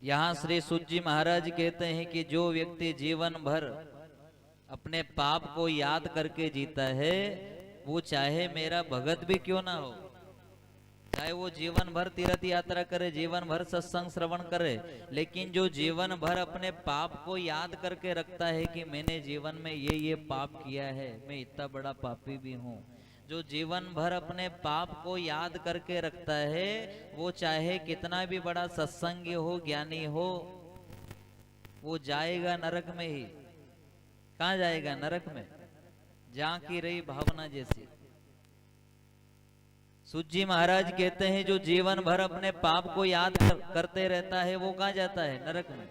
यहाँ श्री सूत जी महाराज कहते हैं कि जो व्यक्ति जीवन भर अपने पाप को याद करके जीता है, वो चाहे मेरा भगत भी क्यों ना हो, चाहे वो जीवन भर तीर्थ यात्रा करे, जीवन भर सत्संग श्रवण करे, लेकिन जो जीवन भर अपने पाप को याद करके रखता है कि मैंने जीवन में ये पाप किया है, मैं इतना बड़ा पापी भी हूँ, जो जीवन भर अपने पाप को याद करके रखता है, वो चाहे कितना भी बड़ा सत्संगी हो, ज्ञानी हो, वो जाएगा नरक में ही। कहाँ जाएगा? नरक में। जहाँ की रही भावना जैसी। सूत जी महाराज कहते हैं जो जीवन भर अपने पाप को याद करते रहता है, वो कहाँ जाता है? नरक में।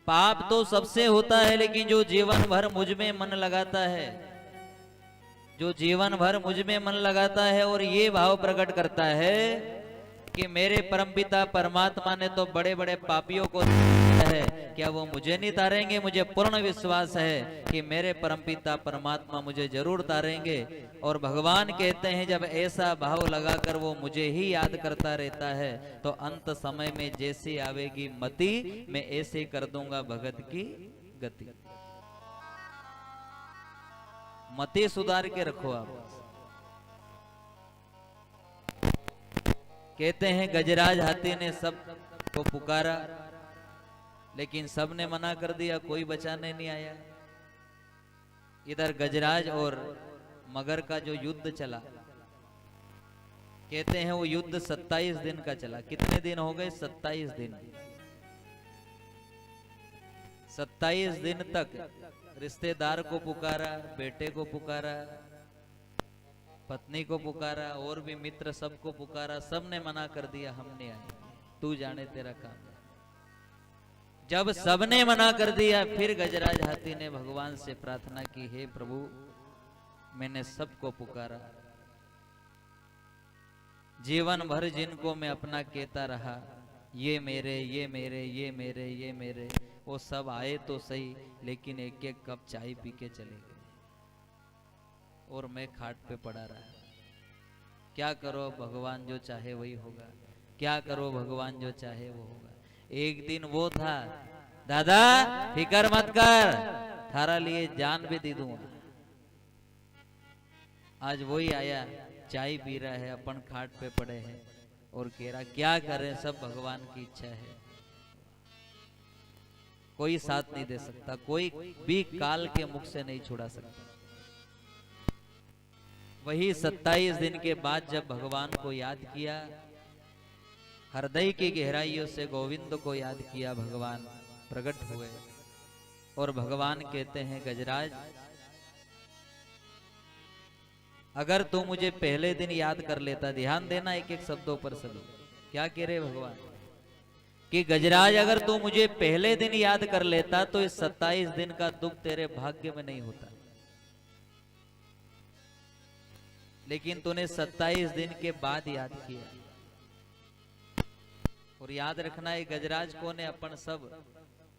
पाप तो सबसे होता है, लेकिन जो जीवन भर मुझ में मन लगाता है, जो जीवन भर मुझ में मन लगाता है और ये भाव प्रकट करता है कि मेरे परमपिता परमात्मा ने तो बड़े बड़े पापियों को तारा है, क्या वो मुझे नहीं तारेंगे? मुझे पूर्ण विश्वास है कि मेरे परमपिता परमात्मा मुझे जरूर तारेंगे। और भगवान कहते हैं जब ऐसा भाव लगाकर वो मुझे ही याद करता रहता है, तो अंत समय में जैसी आवेगी मति, मैं ऐसे कर दूंगा भगत की गति। मति सुधार के रखो आप। कहते हैं गजराज हाथी ने सब को पुकारा, लेकिन सब ने मना कर दिया, कोई बचाने नहीं आया। इधर गजराज और मगर का जो युद्ध चला, कहते हैं वो युद्ध 27 दिन का चला। कितने दिन हो गए? 27 दिन। 27 दिन तक रिश्तेदार को पुकारा, बेटे को पुकारा, पत्नी को पुकारा, और भी मित्र सबको पुकारा, सब ने मना कर दिया, हम नहीं आए, तू जाने तेरा काम। जब सबने मना कर दिया, फिर गजराज हाथी ने भगवान से प्रार्थना की, हे प्रभु मैंने सबको पुकारा, जीवन भर जिनको मैं अपना कहता रहा, ये मेरे, ये मेरे, ये मेरे, ये मेरे, वो सब आए तो सही, लेकिन एक एक कप चाय पी के चले गए और मैं खाट पे पड़ा रहा। क्या करो, भगवान जो चाहे वही होगा। क्या करो, भगवान जो चाहे वो होगा। एक दिन वो था, दादा फिकर मत कर, थारा लिए जान भी दे दूंगा। आज वही आया, चाय पी रहा है, अपन खाट पे पड़े हैं और कह रहा क्या करें, सब भगवान की इच्छा है। कोई साथ नहीं दे सकता, कोई भी काल के मुख से नहीं छुड़ा सकता। वही 27 दिन के बाद जब भगवान को याद किया, हृदय की गहराइयों से गोविंद को याद किया, भगवान प्रकट हुए और भगवान कहते हैं गजराज, अगर तू मुझे पहले दिन याद कर लेता, ध्यान देना एक एक शब्दों पर सभी, क्या कह रहे भगवान कि गजराज अगर तू मुझे पहले दिन याद कर लेता तो इस 27 दिन का दुख तेरे भाग्य में नहीं होता, लेकिन तूने 27 दिन के बाद याद किया। और याद रखना है गजराज कौन है? अपन सब,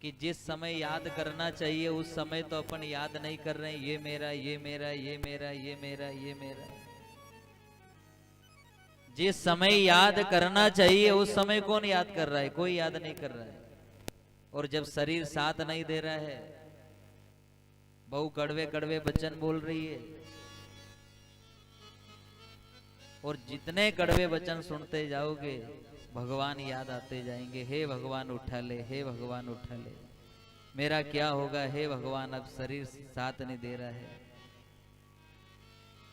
कि जिस समय याद करना चाहिए उस समय तो अपन याद नहीं कर रहे हैं, ये मेरा, ये मेरा, ये मेरा, ये मेरा, ये मेरा। जिस समय याद करना चाहिए उस समय कौन याद कर रहा है? कोई याद नहीं कर रहा है। और जब शरीर साथ नहीं दे रहा है, बहु कड़वे कड़वे वचन बोल रही है, और जितने कड़वे वचन सुनते जाओगे भगवान याद आते जाएंगे। हे भगवान उठा ले, हे भगवान उठा ले, मेरा क्या होगा? हे भगवान अब शरीर साथ नहीं दे रहा है,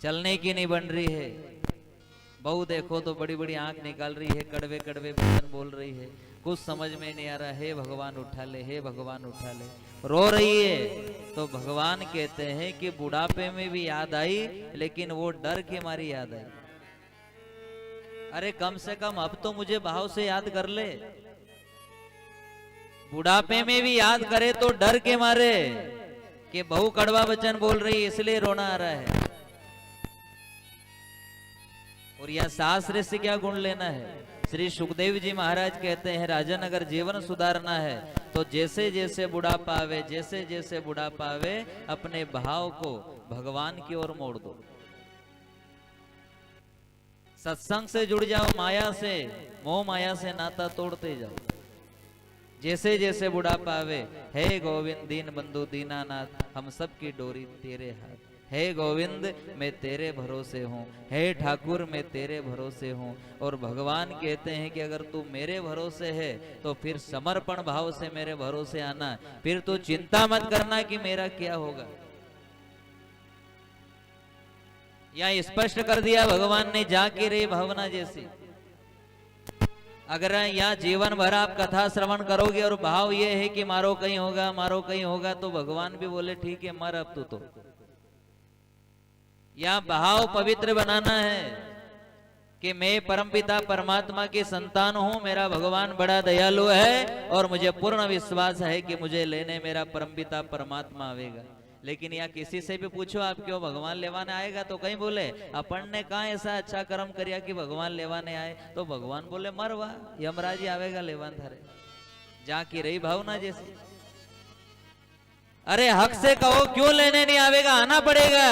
चलने की नहीं बन रही है, बहू देखो तो बड़ी बड़ी आंख निकाल रही है, कड़वे कड़वे वचन बोल रही है, कुछ समझ में नहीं आ रहा। हे भगवान उठा ले, हे भगवान उठा ले, रो रही है। तो भगवान कहते हैं कि बुढ़ापे में भी याद आई, लेकिन वो डर के मारी याद आई। अरे कम से कम अब तो मुझे भाव से याद कर ले। बुढ़ापे में भी याद करे तो डर के मारे कि बहु कड़वा वचन बोल रही है, इसलिए रोना आ रहा है। और यह शास्त्र से क्या गुण लेना है? श्री सुखदेव जी महाराज कहते हैं, राजन अगर जीवन सुधारना है तो जैसे जैसे बुढ़ापा आवे, जैसे जैसे बुढ़ापा आवे, अपने भाव को भगवान की ओर मोड़ दो। सत्संग से जुड़ जाओ, माया से, मोह माया से नाता तोड़ते जाओ। जैसे जैसे बुढ़ापा आवे, हे गोविंद दीन बंधु दीनानाथ, हम सब की डोरी तेरे हाथ। हे गोविंद मैं तेरे भरोसे हूँ, हे ठाकुर मैं तेरे भरोसे हूँ। और भगवान कहते हैं कि अगर तू मेरे भरोसे है तो फिर समर्पण भाव से मेरे भरोसे आना, फिर तू चिंता मत करना कि मेरा क्या होगा। यह स्पष्ट कर दिया भगवान ने, जाके रे भावना जैसी। अगर या जीवन भर आप कथा श्रवण करोगे और भाव ये है कि मारो कहीं होगा, मारो कहीं होगा, तो भगवान भी बोले ठीक है मर अब तू तो। या भाव पवित्र बनाना है कि मैं परमपिता परमात्मा की संतान हूं, मेरा भगवान बड़ा दयालु है और मुझे पूर्ण विश्वास है कि मुझे लेने मेरा परमपिता परमात्मा आवेगा। लेकिन या किसी से भी पूछो आप क्यों भगवान लेवाने आएगा, तो कहीं बोले अपन ने कहा ऐसा अच्छा कर्म करिया कि भगवान लेवाने आए, तो भगवान बोले मर वाह यमराज आवेगा लेवान थारे। जाकी रही भावना जैसी। अरे हक से कहो क्यों लेने नहीं आवेगा, आना पड़ेगा।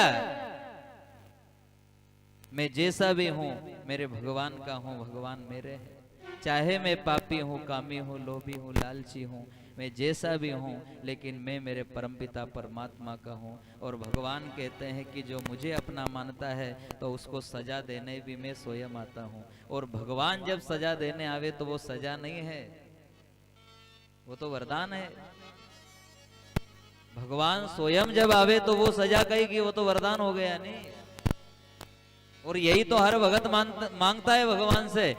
मैं जैसा भी हूं मेरे भगवान का हूं, भगवान मेरे हैं। चाहे मैं पापी हूं, कामी हूं, लोभी हूं, लालची हूं, मैं जैसा भी हूं, लेकिन मैं मेरे परमपिता परमात्मा का हूं। और भगवान कहते हैं कि जो मुझे अपना मानता है तो उसको सजा देने भी मैं स्वयं आता हूं। और भगवान जब सजा देने आवे तो वो सजा नहीं है, वो तो वरदान है। भगवान स्वयं जब आवे तो वो सजा कहेगी, वो तो वरदान हो गया नहीं। और यही तो हर भगत मांगता है भगवान से।